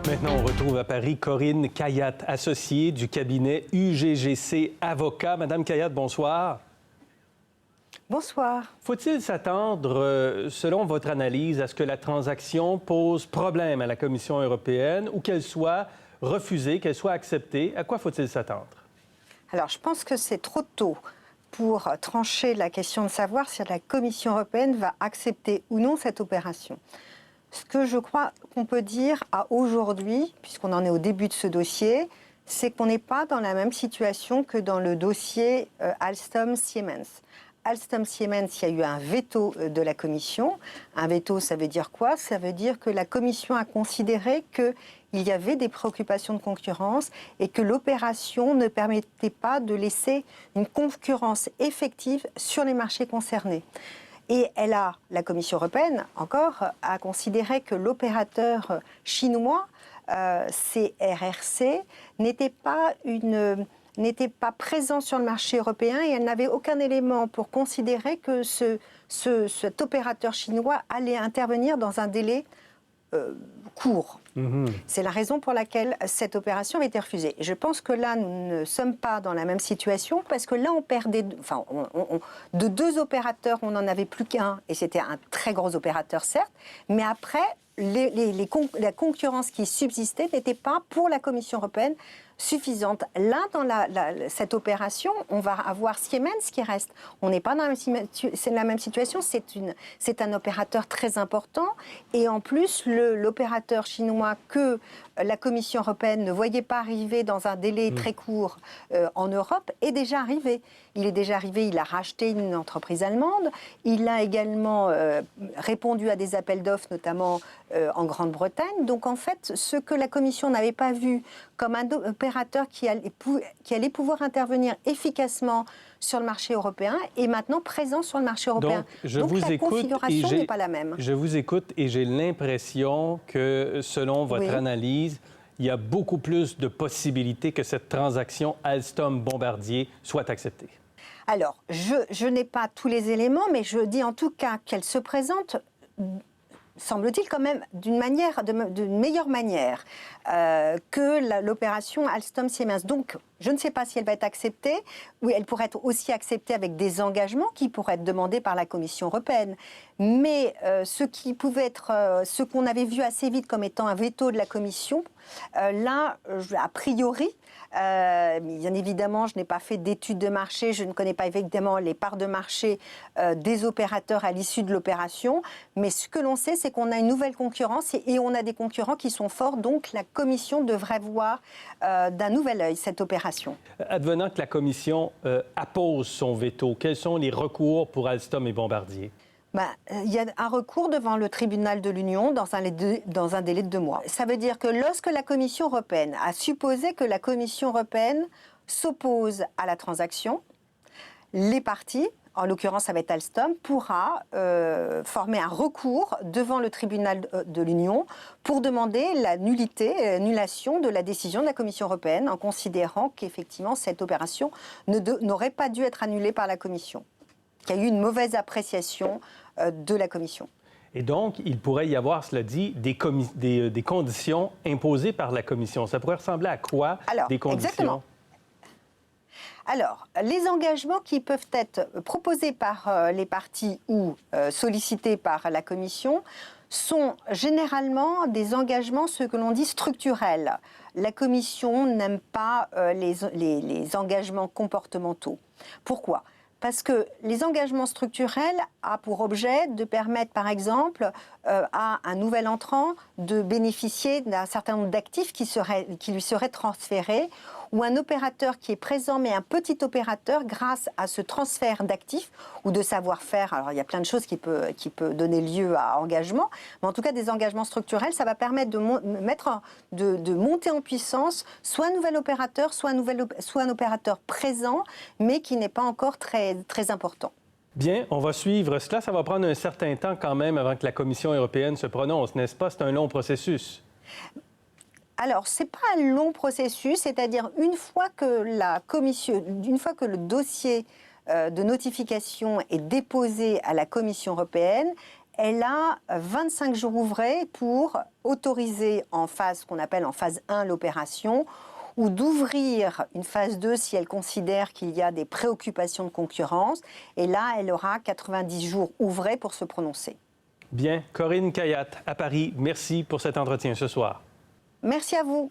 Maintenant, on retrouve à Paris Corinne Cayatte, associée du cabinet UGGC Avocats. Madame Cayatte, bonsoir. Bonsoir. Faut-il s'attendre, selon votre analyse, à ce que la transaction pose problème à la Commission européenne ou qu'elle soit refusée, qu'elle soit acceptée? À quoi faut-il s'attendre? Alors, je pense que c'est trop tôt pour trancher la question de savoir si la Commission européenne va accepter ou non cette opération. Ce que je crois qu'on peut dire à aujourd'hui, puisqu'on en est au début de ce dossier, c'est qu'on n'est pas dans la même situation que dans le dossier Alstom-Siemens. Alstom-Siemens, il y a eu un veto de la Commission. Un veto, ça veut dire quoi? Ça veut dire que la Commission a considéré qu'il y avait des préoccupations de concurrence et que l'opération ne permettait pas de laisser une concurrence effective sur les marchés concernés. Et la Commission européenne, encore, a considéré que l'opérateur chinois, CRRC, n'était pas présent sur le marché européen et elle n'avait aucun élément pour considérer que cet opérateur chinois allait intervenir dans un délai court. C'est la raison pour laquelle cette opération avait été refusée. Je pense que là, nous ne sommes pas dans la même situation parce que là, on perdait... de deux opérateurs, on n'en avait plus qu'un et c'était un très gros opérateur, certes, mais après, la concurrence qui subsistait n'était pas pour la Commission européenne suffisante. Là, dans cette opération, on va avoir Siemens qui reste. On n'est pas dans la même situation. C'est un opérateur très important. Et en plus, l'opérateur chinois que la Commission européenne ne voyait pas arriver dans un délai très court en Europe est déjà arrivé. Il est déjà arrivé, il a racheté une entreprise allemande. Il a également répondu à des appels d'offres, notamment en Grande-Bretagne. Donc en fait, ce que la Commission n'avait pas vu comme un opérateur qui allait pouvoir intervenir efficacement sur le marché européen est maintenant présent sur le marché européen. Donc la configuration n'est pas la même. Je vous écoute et j'ai l'impression que, selon votre analyse, il y a beaucoup plus de possibilités que cette transaction Alstom-Bombardier soit acceptée. Alors, je n'ai pas tous les éléments, mais je dis en tout cas qu'elle se présente, semble-t-il quand même d'une meilleure manière que l'opération Alstom-Siemens. Donc, je ne sais pas si elle va être acceptée, ou elle pourrait être aussi acceptée avec des engagements qui pourraient être demandés par la Commission européenne. Mais ce qu'on avait vu assez vite comme étant un veto de la Commission, là, a priori, bien évidemment, je n'ai pas fait d'études de marché, je ne connais pas évidemment les parts de marché des opérateurs à l'issue de l'opération, mais ce que l'on sait, c'est qu'on a une nouvelle concurrence et on a des concurrents qui sont forts, donc la Commission devrait voir d'un nouvel œil cette opération. Advenant que la Commission appose son veto, quels sont les recours pour Alstom et Bombardier? Il y a un recours devant le tribunal de l'Union dans un délai de 2 mois. Ça veut dire que lorsque la Commission européenne a supposé que la Commission européenne s'oppose à la transaction, les parties, en l'occurrence ça va être Alstom, pourra former un recours devant le tribunal de l'Union pour demander l'annulation de la décision de la Commission européenne en considérant qu'effectivement cette opération n'aurait pas dû être annulée par la Commission, qu'il y a eu une mauvaise appréciation de la Commission. Et donc, il pourrait y avoir, cela dit, des conditions imposées par la Commission. Ça pourrait ressembler à quoi, des conditions? Exactement. Alors, les engagements qui peuvent être proposés par les parties ou sollicités par la Commission sont généralement des engagements, ce que l'on dit structurels. La Commission n'aime pas les engagements comportementaux. Pourquoi ? Parce que les engagements structurels ont pour objet de permettre, par exemple, à un nouvel entrant de bénéficier d'un certain nombre d'actifs qui lui seraient transférés, ou un opérateur qui est présent, mais un petit opérateur, grâce à ce transfert d'actifs ou de savoir-faire. Alors, il y a plein de choses qui peut donner lieu à engagement, mais en tout cas, des engagements structurels, ça va permettre de monter en puissance soit un nouvel opérateur, soit un opérateur présent, mais qui n'est pas encore très, très important. Bien, on va suivre cela. Ça va prendre un certain temps quand même avant que la Commission européenne se prononce, n'est-ce pas? C'est un long processus. Alors, ce n'est pas un long processus, c'est-à-dire une fois que le dossier de notification est déposé à la Commission européenne, elle a 25 jours ouvrés pour autoriser en phase, ce qu'on appelle en phase 1 l'opération, ou d'ouvrir une phase 2 si elle considère qu'il y a des préoccupations de concurrence. Et là, elle aura 90 jours ouvrés pour se prononcer. Bien. Corinne Cayatte, à Paris, merci pour cet entretien ce soir. Merci à vous.